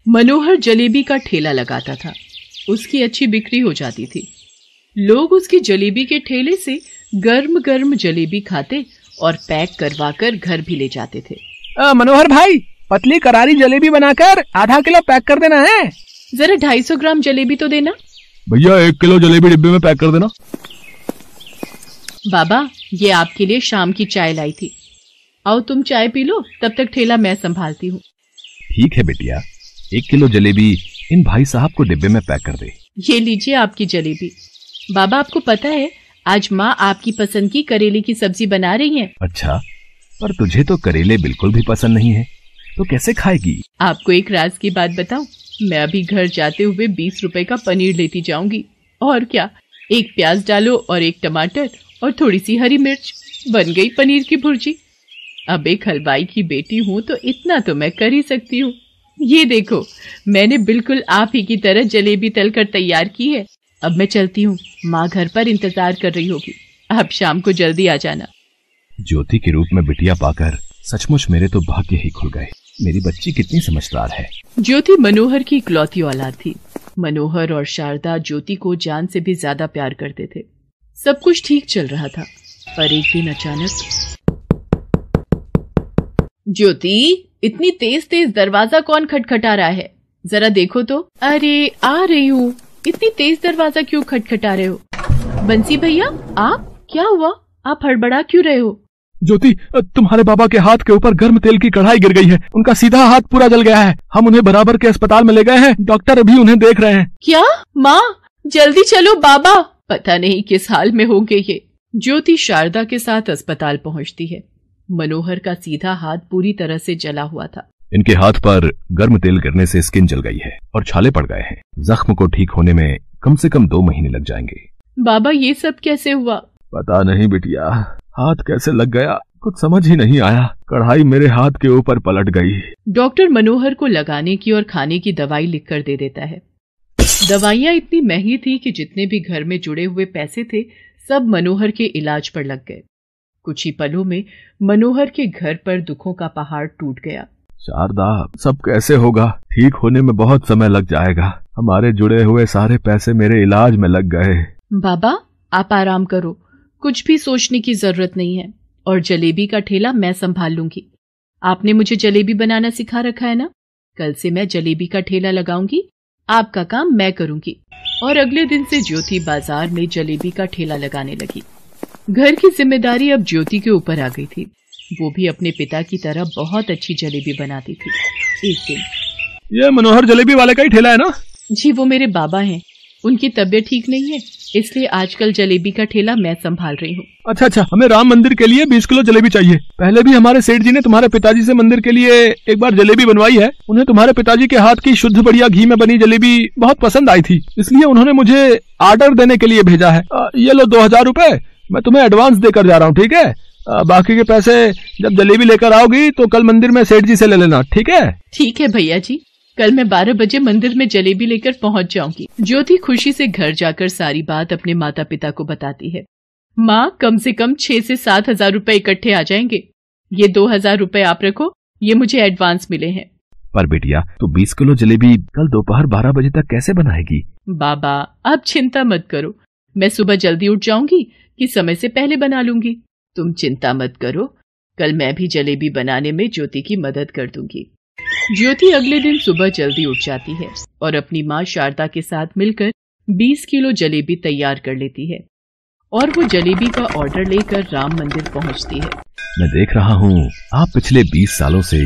मनोहर जलेबी का ठेला लगाता था। उसकी अच्छी बिक्री हो जाती थी। लोग उसकी जलेबी के ठेले से गर्म गर्म जलेबी खाते और पैक करवा कर घर भी ले जाते थे। मनोहर भाई, पतली करारी जलेबी बनाकर आधा किलो पैक कर देना है। जरा 250 ग्राम जलेबी तो देना। भैया 1 किलो जलेबी डिब्बे में पैक कर देना। बाबा, ये आपके लिए शाम की चाय लाई थी। आओ तुम चाय पी लो, तब तक ठेला मैं संभालती हूँ। ठीक है बेटिया, 1 किलो जलेबी इन भाई साहब को डिब्बे में पैक कर दे। ये लीजिए आपकी जलेबी। बाबा, आपको पता है आज माँ आपकी पसंद की करेले की सब्जी बना रही है। अच्छा, पर तुझे तो करेले बिल्कुल भी पसंद नहीं है, तो कैसे खाएगी? आपको एक राज की बात बताऊं? मैं अभी घर जाते हुए 20 रुपए का पनीर लेती जाऊंगी। और क्या, 1 प्याज डालो और 1 टमाटर और थोड़ी सी हरी मिर्च, बन गई पनीर की भुर्जी। अब एक हलवाई की बेटी हूँ तो इतना तो मैं कर ही सकती हूँ। ये देखो, मैंने बिल्कुल आप ही की तरह जलेबी तलकर तैयार की है। अब मैं चलती हूँ, माँ घर पर इंतजार कर रही होगी। आप शाम को जल्दी आ जाना। ज्योति के रूप में बिटिया पाकर सचमुच मेरे तो भाग्य ही खुल गए। मेरी बच्ची कितनी समझदार है। ज्योति मनोहर की इकलौती औलाद थी। मनोहर और शारदा ज्योति को जान से भी ज्यादा प्यार करते थे। सब कुछ ठीक चल रहा था, पर एक दिन अचानक। ज्योति, इतनी तेज तेज दरवाजा कौन खटखटा रहा है? जरा देखो तो। अरे आ रही हूँ। इतनी तेज दरवाजा क्यों खटखटा रहे हो? बंसी भैया, आप क्या हुआ? आप हड़बड़ा क्यों रहे हो? ज्योति, तुम्हारे बाबा के हाथ के ऊपर गर्म तेल की कढ़ाई गिर गई है। उनका सीधा हाथ पूरा जल गया है। हम उन्हें बराबर के अस्पताल में ले गए हैं। डॉक्टर अभी उन्हें देख रहे हैं। क्या? माँ, जल्दी चलो। बाबा, पता नहीं किस हाल में होंगे ये। ज्योति शारदा के साथ अस्पताल पहुंचती है। मनोहर का सीधा हाथ पूरी तरह से जला हुआ था। इनके हाथ पर गर्म तेल गिरने से स्किन जल गई है और छाले पड़ गए हैं। जख्म को ठीक होने में कम से कम 2 महीने लग जाएंगे। बाबा, ये सब कैसे हुआ? पता नहीं बिटिया, हाथ कैसे लग गया, कुछ समझ ही नहीं आया। कढ़ाई मेरे हाथ के ऊपर पलट गई। डॉक्टर मनोहर को लगाने की और खाने की दवाई लिखकर दे देता है। दवाइयाँ इतनी महंगी थी कि जितने भी घर में जुड़े हुए पैसे थे सब मनोहर के इलाज पर लग गए। कुछ ही पलों में मनोहर के घर पर दुखों का पहाड़ टूट गया। शारदा, सब कैसे होगा? ठीक होने में बहुत समय लग जाएगा। हमारे जुड़े हुए सारे पैसे मेरे इलाज में लग गए। बाबा, आप आराम करो, कुछ भी सोचने की जरूरत नहीं है। और जलेबी का ठेला मैं संभाल लूंगी। आपने मुझे जलेबी बनाना सिखा रखा है ना? कल से मैं जलेबी का ठेला लगाऊंगी। आपका काम मैं करूंगी। और अगले दिन से ज्योति बाजार में जलेबी का ठेला लगाने लगी। घर की जिम्मेदारी अब ज्योति के ऊपर आ गई थी। वो भी अपने पिता की तरह बहुत अच्छी जलेबी बनाती थी। एक दिन, ये मनोहर जलेबी वाले का ही ठेला है ना? जी, वो मेरे बाबा हैं। उनकी तबीयत ठीक नहीं है, इसलिए आजकल जलेबी का ठेला मैं संभाल रही हूँ। अच्छा, हमें राम मंदिर के लिए 20 किलो जलेबी चाहिए। पहले भी हमारे सेठ जी ने तुम्हारे पिताजी से मंदिर के लिए एक बार जलेबी बनवाई है। उन्हें तुम्हारे पिताजी के हाथ की शुद्ध बढ़िया घी में बनी जलेबी बहुत पसंद आई थी, इसलिए उन्होंने मुझे ऑर्डर देने के लिए भेजा है। ये लो 2000 रुपए, मैं तुम्हें एडवांस देकर जा रहा हूँ, ठीक है? बाकी के पैसे जब जलेबी लेकर आओगी तो कल मंदिर में सेठ जी से ले लेना, ठीक है? ठीक है भैया जी, कल मैं 12 बजे मंदिर में जलेबी लेकर पहुंच जाऊंगी। ज्योति खुशी से घर जाकर सारी बात अपने माता पिता को बताती है। माँ, कम से कम 6 से 7 हजार रुपए इकट्ठे आ जाएंगे। ये 2000 रुपए आप रखो, ये मुझे एडवांस मिले हैं। पर बेटिया, तो 20 किलो जलेबी कल दोपहर 12 बजे तक कैसे बनाएगी? बाबा, आप चिंता मत करो, मैं सुबह जल्दी उठ जाऊंगी कि समय से पहले बना लूंगी। तुम चिंता मत करो, कल मैं भी जलेबी बनाने में ज्योति की मदद कर दूंगी। ज्योति अगले दिन सुबह जल्दी उठ जाती है और अपनी माँ शारदा के साथ मिलकर 20 किलो जलेबी तैयार कर लेती है और वो जलेबी का ऑर्डर लेकर राम मंदिर पहुंचती है। मैं देख रहा हूँ आप पिछले 20 सालों से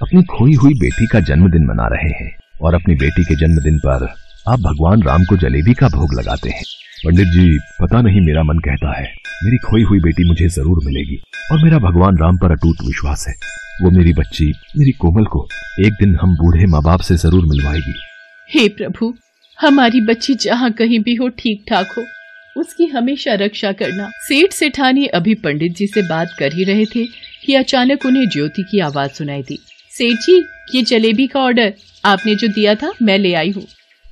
अपनी खोई हुई बेटी का जन्मदिन मना रहे हैं और अपनी बेटी के जन्मदिन पर आप भगवान राम को जलेबी का भोग लगाते हैं। पंडित जी, पता नहीं मेरा मन कहता है मेरी खोई हुई बेटी मुझे जरूर मिलेगी और मेरा भगवान राम पर अटूट विश्वास है। वो मेरी बच्ची, मेरी कोमल को एक दिन हम बूढ़े माँ बाप से जरूर मिलवाएगी। हे प्रभु, हमारी बच्ची जहाँ कहीं भी हो ठीक ठाक हो, उसकी हमेशा रक्षा करना। सेठ सेठानी अभी पंडित जी से बात कर ही रहे थे कि अचानक उन्हें ज्योति की आवाज सुनाई दी। सेठ जी, ये जलेबी का ऑर्डर आपने जो दिया था मैं ले आई हूँ।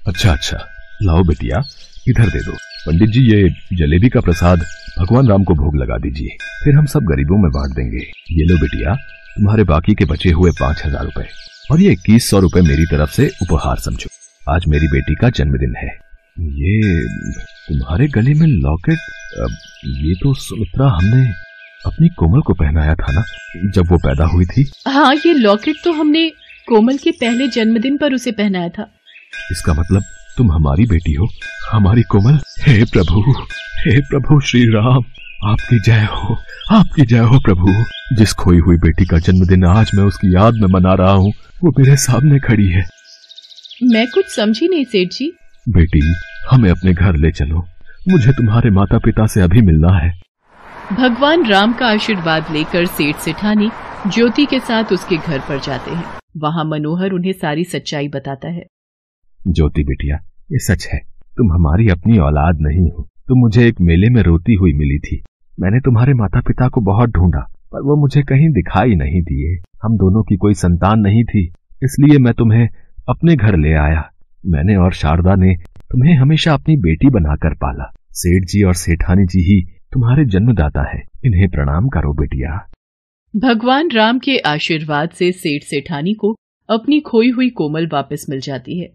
अच्छा, लाओ बेटिया, इधर दे दो। पंडित जी, ये जलेबी का प्रसाद भगवान राम को भोग लगा दीजिए, फिर हम सब गरीबों में बांट देंगे। ये लो बेटिया, तुम्हारे बाकी के बचे हुए 5000 रुपए। और ये 2100 रुपए मेरी तरफ से उपहार समझो। आज मेरी बेटी का जन्मदिन है। ये तुम्हारे गले में लॉकेट, ये तो सुमित्रा हमने अपनी कोमल को पहनाया था ना, जब वो पैदा हुई थी। हाँ, ये लॉकेट तो हमने कोमल के पहले जन्मदिन पर उसे पहनाया था। इसका मतलब तुम हमारी बेटी हो, हमारी कोमल। हे प्रभु श्री राम, आपकी जय हो, आपकी जय हो प्रभु। जिस खोई हुई बेटी का जन्मदिन आज मैं उसकी याद में मना रहा हूँ, वो मेरे सामने खड़ी है। मैं कुछ समझी नहीं सेठ जी। बेटी, हमें अपने घर ले चलो, मुझे तुम्हारे माता पिता से अभी मिलना है। भगवान राम का आशीर्वाद लेकर सेठ सेठानी ज्योति के साथ उसके घर पर जाते हैं। वहाँ मनोहर उन्हें सारी सच्चाई बताता है। ज्योति बेटिया, ये सच है, तुम हमारी अपनी औलाद नहीं हो। तुम मुझे एक मेले में रोती हुई मिली थी। मैंने तुम्हारे माता पिता को बहुत ढूंढा, पर वो मुझे कहीं दिखाई नहीं दिए। हम दोनों की कोई संतान नहीं थी, इसलिए मैं तुम्हें अपने घर ले आया। मैंने और शारदा ने तुम्हें हमेशा अपनी बेटी बनाकर पाला। सेठ जी और सेठानी जी ही तुम्हारे जन्मदाता है, इन्हें प्रणाम करो बेटिया। भगवान राम के आशीर्वाद से सेठ सेठानी को अपनी खोई हुई कोमल वापस मिल जाती है।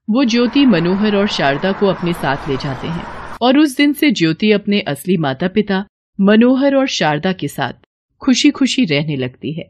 वो ज्योति, मनोहर और शारदा को अपने साथ ले जाते हैं और उस दिन से ज्योति अपने असली माता पिता मनोहर और शारदा के साथ खुशी खुशी रहने लगती है।